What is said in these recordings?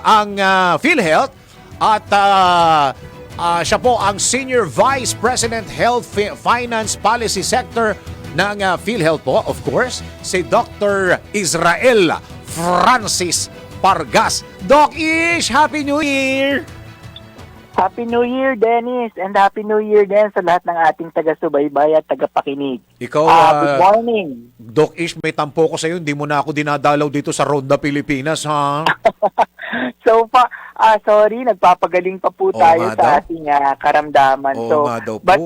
ang PhilHealth at siya po ang Senior Vice President Health Finance Policy Sector ng PhilHealth po, of course, si Dr. Israel Francis Pargas. Doc Ish, Happy New Year! Happy New Year, Dennis, and Happy New Year din sa lahat ng ating taga-subaybay at taga-pakinig. Ikaw, good morning. Doc Ish, may tampo ko sa iyo. Hindi mo na ako dinadalaw dito sa Ronda Pilipinas, ha? Sorry, nagpapagaling pa po tayo sa ating karamdaman.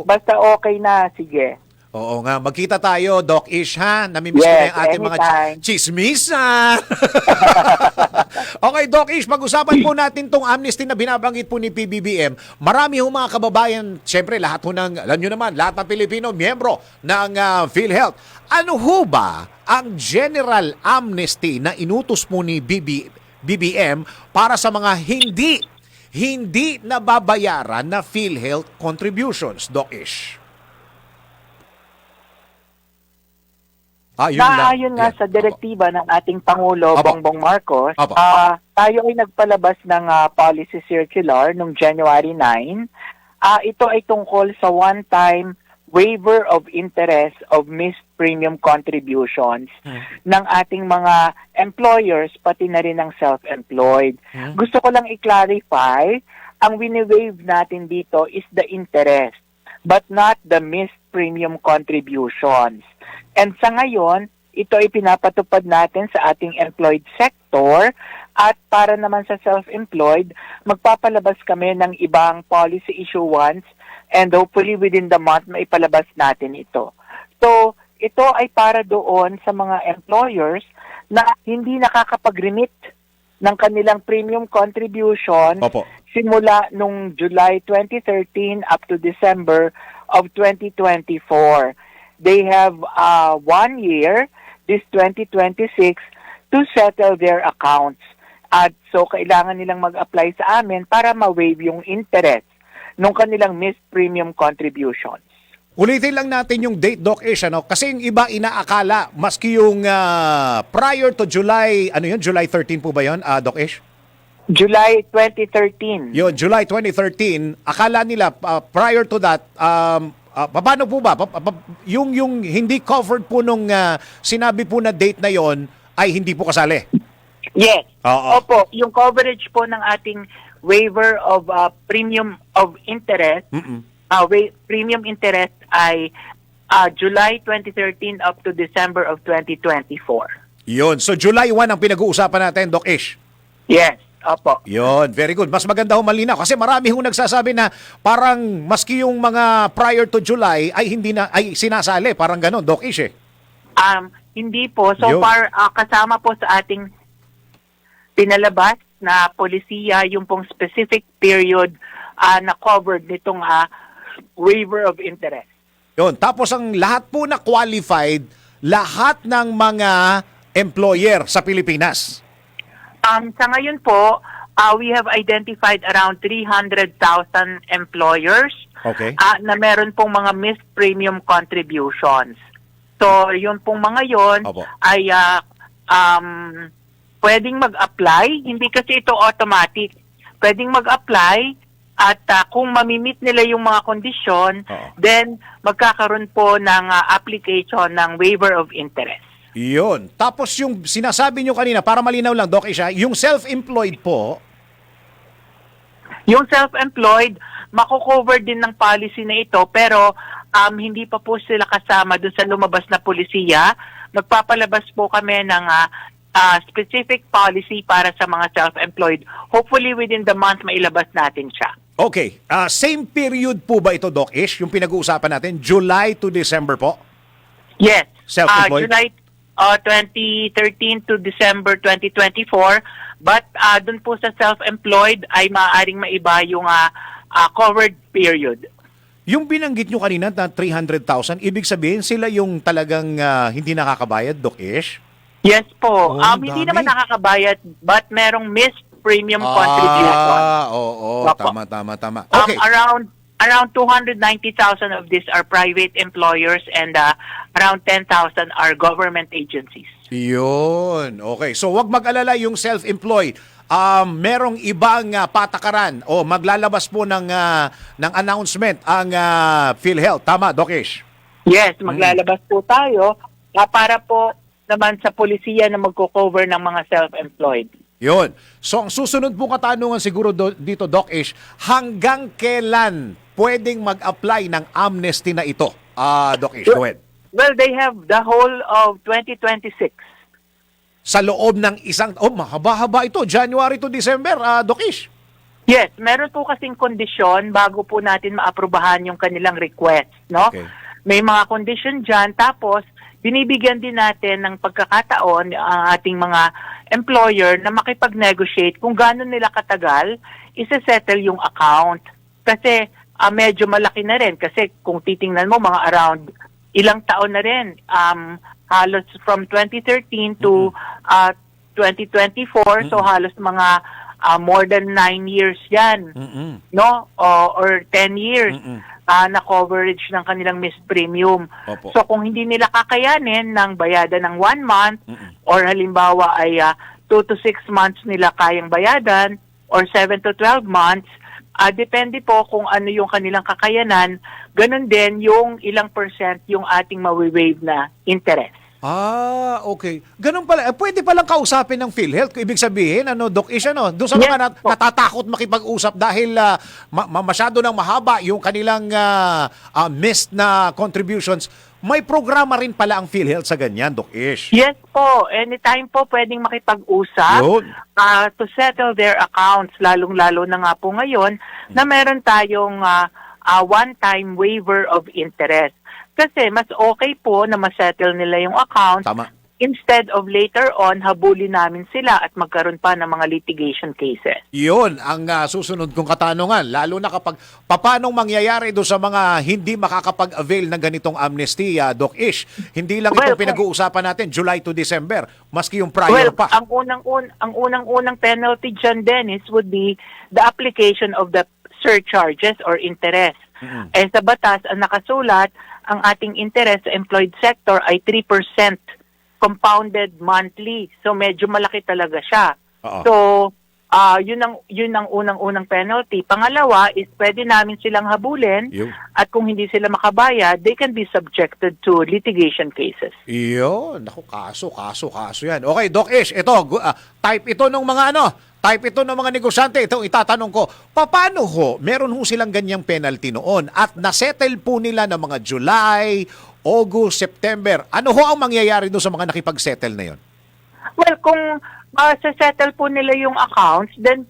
Basta okay na, sige. Oo nga, magkita tayo, Doc Ish, ha? Namimiss ko na yung ating mga chismis, ha? Okay, Doc Ish, pag-usapan po natin tong amnesty na binabanggit po ni PBBM. Marami ho mga kababayan, syempre lahat ho ng, alam nyo naman, lahat ng Pilipino, miyembro ng PhilHealth. Ano ho ba ang general amnesty na inutos po ni BBM para sa mga hindi nababayaran na PhilHealth contributions, Doc Ish? Naayon nga sa direktiba ng ating Pangulo, Bongbong Marcos, tayo ay nagpalabas ng policy circular noong January 9. Ito ay tungkol sa one-time waiver of interest of missed premium contributions ng ating mga employers, pati na rin ng self-employed. Gusto ko lang i-clarify, ang wini-waive natin dito is the interest, but not the missed premium contributions. And sa ngayon, ito ay pinapatupad natin sa ating employed sector at para naman sa self-employed, magpapalabas kami ng ibang policy issuance and hopefully within the month maipalabas natin ito. So, ito ay para doon sa mga employers na hindi nakakapag-remit ng kanilang premium contribution simula nung July 2013 up to December of 2024. They have 1 year, this 2026, to settle their accounts. At so, kailangan nilang mag-apply sa amin para ma-waive yung interest ng kanilang missed premium contributions. Ulitin lang natin yung date, Doc Ish, ano? Kasi yung iba inaakala, maski yung prior to July, July 13 po ba yun, Doc Ish? July 2013. Yun, July 2013, akala nila prior to that, paano po ba? Yung hindi covered po nung sinabi po na date na yon ay hindi po kasali? Yes. Opo, yung coverage po ng ating waiver of premium of interest, premium interest ay July 2013 up to December of 2024. Yun. So July 1 ang pinag-uusapan natin, Doc Ish? Yes. Opo. Yun, very good. Mas maganda ho malinaw kasi marami hong nagsasabi na parang maski yung mga prior to July ay hindi na ay sinasali, parang gano'n, Doc Ish eh. Hindi po. So far kasama po sa ating pinalabas na polisiya yung pong specific period na covered nitong waiver of interest. Yun, tapos ang lahat po na qualified, lahat ng mga employer sa Pilipinas. Sa ngayon po, we have identified around 300,000 employers na meron pong mga missed premium contributions. So, yun pong mga yon ay pwedeng mag-apply. Hindi kasi ito automatic. Pwedeng mag-apply at kung mamimit nila yung mga kondisyon, then magkakaroon po ng application ng waiver of interest. Yun. Tapos yung sinasabi nyo kanina, para malinaw lang, Doc Isha, yung self-employed po? Yung self-employed, mako-cover din ng policy na ito, pero hindi pa po sila kasama dun sa lumabas na polisiya. Magpapalabas po kami ng specific policy para sa mga self-employed. Hopefully within the month, mailabas natin siya. Okay. Same period po ba ito, Doc Ish, yung pinag-uusapan natin? July to December po? Yes. Self-employed? July 2013 to December 2024. But dun po sa self-employed ay maaaring maiba yung covered period. Yung binanggit nyo kanina na 300,000, ibig sabihin sila yung talagang hindi nakakabayad, Doc Ish? Yes po. Hindi naman nakakabayad but merong missed premium contribution. Oo. Tama. Okay. Around around 290,000 of these are private employers and around 10,000 are government agencies. Yun. Okay. So wag mag-alala yung self-employed. Merong ibang patakaran o maglalabas po ng announcement ang PhilHealth. Tama, Doc Ish? Yes, maglalabas po tayo para po naman sa polisiya na magko-cover ng mga self-employed. Yun. So ang susunod pong katanungan siguro dito, Doc Ish, hanggang kailan pwedeng mag-apply ng amnesty na ito? Doc Ish, go ahead. Well, they have the whole of 2026. Sa loob ng mahaba-haba ito, January to December, Doc Ish. Yes, meron po kasing kondisyon bago po natin maaprubahan yung kanilang request, no? Okay. May mga kondisyon dyan, tapos binibigyan din natin ng pagkakataon ang ating mga employer na makipag-negotiate kung gaano nila katagal isa-settle yung account. Kasi medyo malaki na rin. Kasi kung titingnan mo, mga around ilang taon na rin. Halos from 2013 to 2024, so halos mga more than 9 years yan, no? Or 10 years na coverage ng kanilang missed premium. Opo. So kung hindi nila kakayanin ng bayadan ng 1 month, or halimbawa ay 2 to 6 months nila kayang bayadan, or 7 to 12 months, depende po kung ano yung kanilang kakayanan, ganun din yung ilang percent yung ating mawi-waive na interest. Okay. Ganun pala. Pwede palang kausapin ng PhilHealth. Ibig sabihin, Doc Ish, doon sa mga natatakot makipag-usap dahil masyado nang mahaba yung kanilang missed na contributions, may programa rin pala ang PhilHealth sa ganyan, Doc Ish. Yes po. Anytime po pwedeng makipag-usap to settle their accounts, lalong-lalo na nga po ngayon na meron tayong one-time waiver of interest. Kasi mas okay po na masettle nila yung account. Tama. Instead of later on, habulin namin sila at magkaroon pa ng mga litigation cases. Yun ang susunod kong katanungan. Lalo na kapag paanong mangyayari doon sa mga hindi makakapag-avail ng ganitong amnesty, Doc Ish. Hindi lang itong pinag-uusapan natin, July to December, maski yung prior pa. Ang unang penalty dyan, Dennis, would be the application of the surcharges or interest. Eh sa batas, ang nakasulat, ang ating interest sa employed sector ay 3% compounded monthly. So medyo malaki talaga siya. So yun ang unang penalty. Pangalawa is pwede namin silang habulin at kung hindi sila makabayad, they can be subjected to litigation cases. Yun. Naku, kaso yan. Okay, Doc Ish, ito, type ito ng mga negosyante. Ito, itatanong ko, paano meron silang ganyang penalty noon at nasettle po nila ng mga July, August, September. Ano ang mangyayari doon sa mga nakipag-settle na yun? Well, kung sa-settle po nila yung accounts, then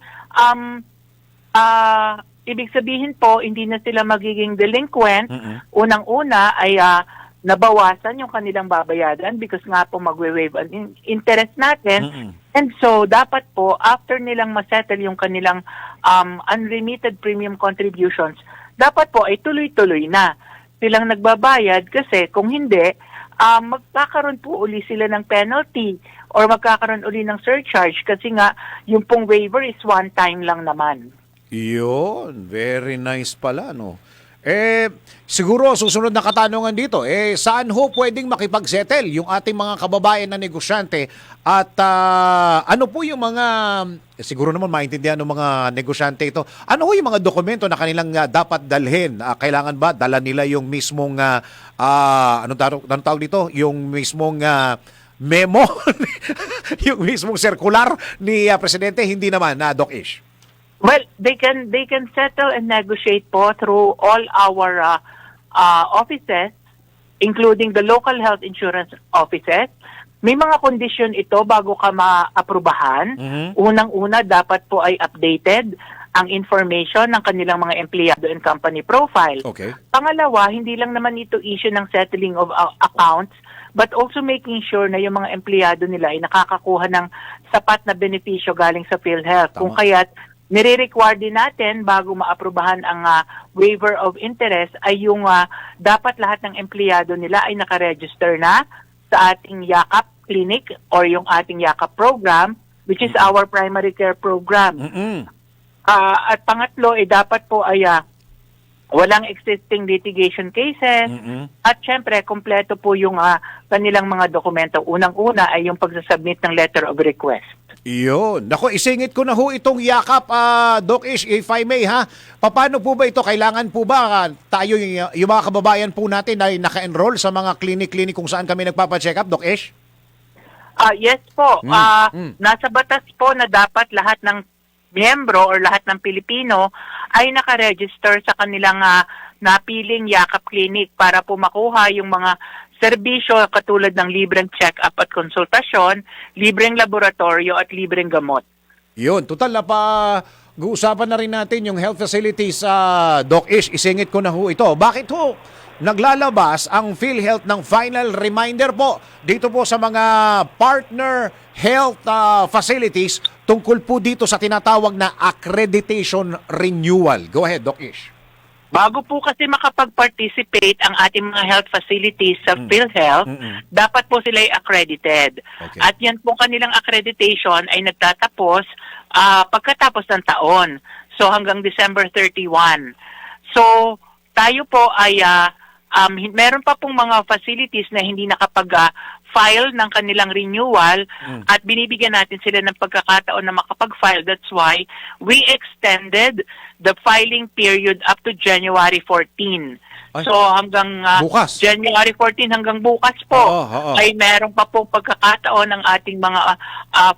ibig sabihin po, hindi na sila magiging delinquent. Unang-una ay nabawasan yung kanilang babayadan because nga po magwe-waive ang interest natin. And so, dapat po, after nilang masettle yung kanilang unremitted premium contributions, dapat po ay tuloy-tuloy na silang nagbabayad kasi kung hindi, magkakaroon po uli sila ng penalty or magkakaroon uli ng surcharge kasi nga yung pong waiver is one time lang naman. Yun, very nice pala, no? Siguro susunod na katanungan dito, saan pwedeng makipag-settle yung ating mga kababayan na negosyante at ano po yung mga, siguro naman maintindihan ng mga negosyante ito, ano yung mga dokumento na kanilang dapat dalhin? Kailangan ba dala nila yung mismong, anong tawag dito? Yung mismong memo, yung mismong circular ni Presidente, hindi naman, Doc Ish? Well, they can settle and negotiate po through all our offices, including the local health insurance offices. May mga kondisyon ito bago ka maaprubahan. Unang-una, dapat po ay updated ang information ng kanilang mga empleyado and company profile. Okay. Pangalawa, hindi lang naman ito issue ng settling of accounts, but also making sure na yung mga empleyado nila ay nakakakuha ng sapat na benepisyo galing sa PhilHealth. Kung kaya't nire-require din natin bago maaprubahan ang waiver of interest ay yung dapat lahat ng empleyado nila ay nakaregister na sa ating Yakap Clinic or yung ating Yakap program, which is our primary care program. At pangatlo, dapat po ay walang existing litigation cases, at syempre, kompleto po yung kanilang mga dokumento. Unang-una ay yung pagsasubmit ng letter of request. Iyon. Naku, isingit ko na ho itong yakap, Doc Ish, if I may ha. Paano po ba ito? Kailangan po ba tayo, yung mga kababayan po natin ay naka-enroll sa mga clinic kung saan kami nagpapacheck up, Doc Ish? Yes po. Nasa batas po na dapat lahat ng miyembro or lahat ng Pilipino ay nakaregister sa kanilang napiling yakap clinic para po makuha yung mga serbisyo katulad ng libreng check-up at konsultasyon, libreng laboratorio at libreng gamot. Yun, total na guusapan na rin natin yung health facilities sa Doc Ish. Isingit ko na ho ito. Bakit ho naglalabas ang PhilHealth ng final reminder po dito po sa mga partner health facilities tungkol po dito sa tinatawag na accreditation renewal? Go ahead, Doc Ish. Bago po kasi makapag-participate ang ating mga health facilities sa PhilHealth, dapat po sila ay accredited. Okay. At yan po kanilang accreditation ay nagtatapos pagkatapos ng taon. So hanggang December 31. So tayo po ay meron pa pong mga facilities na hindi nakapag-file ng kanilang renewal at binibigyan natin sila ng pagkakataon na makapag-file. That's why we extended the filing period up to January 14. Ay, so hanggang bukas. January 14 hanggang bukas po ay meron pa pong pagkakataon ng ating mga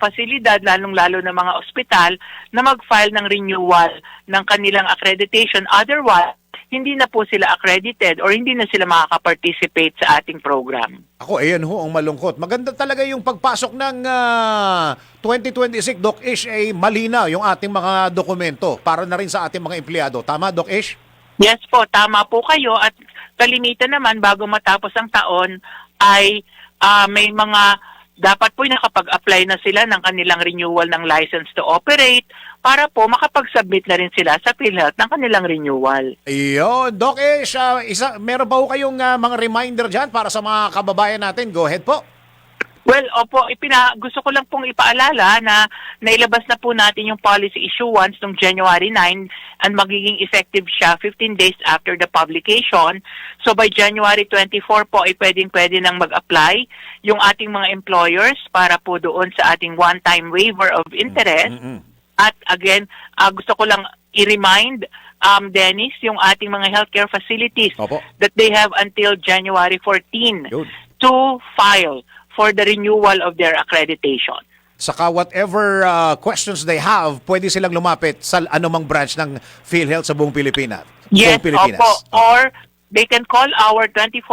pasilidad, lalong-lalo na mga ospital, na mag-file ng renewal ng kanilang accreditation. Otherwise, hindi na po sila accredited or hindi na sila makaka-participate sa ating program. Ako, ayan ho ang malungkot. Maganda talaga yung pagpasok ng 2026, Doc Ish, ay malinaw yung ating mga dokumento para na rin sa ating mga empleyado. Tama, Doc Ish? Yes po, tama po kayo. At kalimitan naman, bago matapos ang taon, ay may mga dapat po nakapag-apply na sila ng kanilang renewal ng license to operate para po makapag-submit na rin sila sa PhilHealth ng kanilang renewal. Iyon. Doc Ish, meron ba ho kayong mga reminder dyan para sa mga kababayan natin? Go ahead po. Well, opo, gusto ko lang pong ipaalala na nailabas na po natin yung policy issuance noong January 9 and magiging effective siya 15 days after the publication. So by January 24 po ay pwedeng-pwede nang mag-apply yung ating mga employers para po doon sa ating one-time waiver of interest. At again, gusto ko lang i-remind Dennis, yung ating mga healthcare facilities that they have until January 14 to file for the renewal of their accreditation. Saka whatever questions they have, pwede silang lumapit sa anumang branch ng PhilHealth sa buong Pilipinas. Yes, opo. Or they can call our 24/7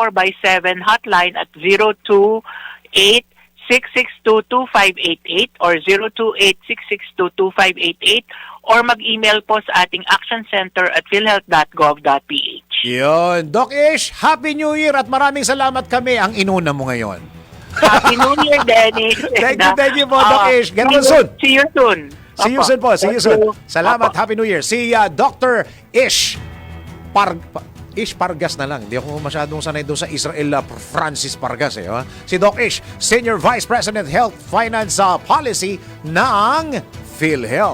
hotline at 028-662-2588 or 028-662-2588 or mag-email po sa ating action center at philhealth.gov.ph. Yun. Doc Ish, Happy New Year at maraming salamat kami ang inuna mo ngayon. Happy New Year, Dennis. Thank you po, Doc Ish. Get well soon. See you soon. See you soon po. See you soon. Salamat. Happy New Year. Si Dr. Ish Pargas na lang. Hindi ako masyadong sanay doon sa Israel Francis Pargas. Si Doc Ish, Senior Vice President Health Finance Policy ng PhilHealth.